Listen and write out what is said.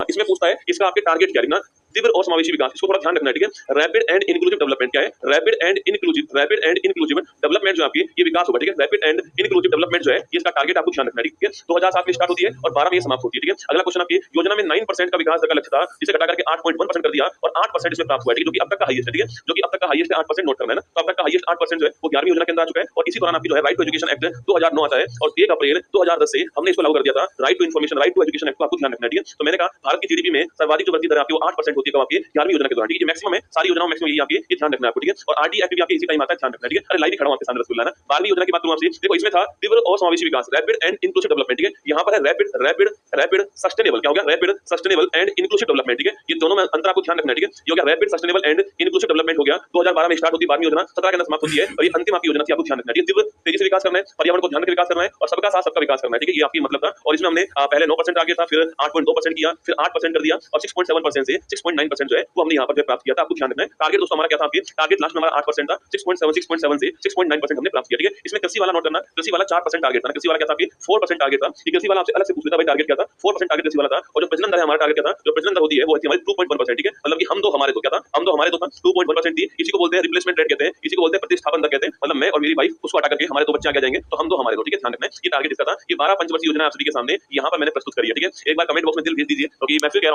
इसमें पूछता है इसका आपके टारगेट क्या है ना, तीव्र और समावेशी विकास, इसको थोड़ा ध्यान रखना है, ठीक है। रैपिड एंड इंक्लूसिव डेवलपमेंट क्या है, रैपिड एंड इंक्लूसिव डेवलपमेंट जो आपकी ये विकास होगा, ठीक है। रैपिड एंड इंक्लूसिव डेवलपमेंट जो है ये इसका टारगेट आपको ध्यान रखना है, ठीक है। 2007 में स्टार्ट होती है और 12 में ये समाप्त होती है, ठीक है। अगला क्वेश्चन आपकी योजना में 9% का विकास दर का लक्ष्य था, जिसे घटा करके 8.1% कर दिया और 8% इसमें प्राप्त हुआ है, ठीक है, जो कि अब तक का हाईएस्ट है, ठीक है, जो कि अब तक का हाईएस्ट है। 8% नोट करना है ना, तो अब तक का हाईएस्ट 8% जो है वो 11वीं योजना के अंदर आ चुका है। और इसी दौरान आपकी जो है राइट टू एजुकेशन एक्ट 2009 आता है और 1 अप्रैल 2010 से हमने इसको लागू कर दिया था, right to information, right to education act को आपको ध्यान रखना है, ठीक है। तो मैंने कहा भारत की जीडीपी में सर्वाधिक जो वृद्धि दर आपकी वो 8% होती है, कब आपकी 11वीं योजना के दौरान, ठीक है। मैक्सिमम है सारी योजनाओं मैक्सिमम यही आपकी, ये ध्यान रखना है आपको, ठीक है। और आरडी एक्ट भी आपके इसी टाइम आता है, ध्यान रखना है, ठीक है। अरे लाइव ही खड़ा हूं आपके सामने रसगुल्ला ना। 12वीं योजना की बात करूं आपसे, देखो इसमें था तीव्र और समावेशी विकास, रैपिड एंड इंक्लूसिव डेवलपमेंट, ठीक है। यहाँ पर है रैपिड सस्टेनेबल, क्या हो गया, rapid sustainable and inclusive development, ठीक है। ये दोनों में अंतर आपको ध्यान रखना है, ठीक है। ये हो गया rapid sustainable and inclusive development हो गया, 2012 में स्टार्ट होती है, 12वीं योजना 17 के अंदर समाप्त होती है और ये अंतिम आपकी योजना थी, आपको ध्यान रखना है, ठीक है। तीव्र तेजी से विकास करना है, पर्यावरण को ध्यान रखकर विकास करना है और सबका साथ सबका विकास करना है, ठीक है। ये आपकी मतलब था। और इसमें हमने पहले 9% टारगेट था, फिर 8.2% किया, फिर 8% कर दिया और 6.7% से 6.9% जो है वो हमने यहाँ पर प्राप्त किया था, आपको ध्यान रखना है। टारगेट दोस्तों हमारा क्या था, आपके टारगेट लास्ट में हमारा 8% था, 6.7 से 6.9% हमने प्राप्त किया, ठीक है। इसमें कृषि वाला नोट करना, कृषि वाला 4% टारगेट था, कृषि वाला क्या था, आपकी 4% टारगेट था। ये कृषि वाला आपसे अलग से पूछ लेता भाई टारगेट क्या था, 4% टारगेट कृषि वाला था। और जो प्रजनन दर है हमारा टारगेट क्या था, जो प्रजनन दर होती है वो होती है हमारी 2.1%, ठीक है। मतलब कि हम दो हमारे दो क्या था, हम दो हमारे दो था, 2.1% थी। इसी को बोलते हैं रिप्लेसमेंट रेट कहते हैं, इसी को बोलते हैं प्रतिस्थापन दर कहते हैं। मतलब मैं और मेरी वाइफ उसको हटा करके हमारे दो बच्चे आगे आ जाएंगे तो हम दो हमारे दो, ठीक है, ध्यान रखना है। ये टारगेट इसका था। ये 12 पंचवर्षीय योजना आप सभी के सामने यहाँ पर मैंने प्रस्तुत करी है, ठीक है। एक बार कमेंट बॉक्स में दिल भेज दीजिए, क्योंकि मैं फिर कह रहा हूं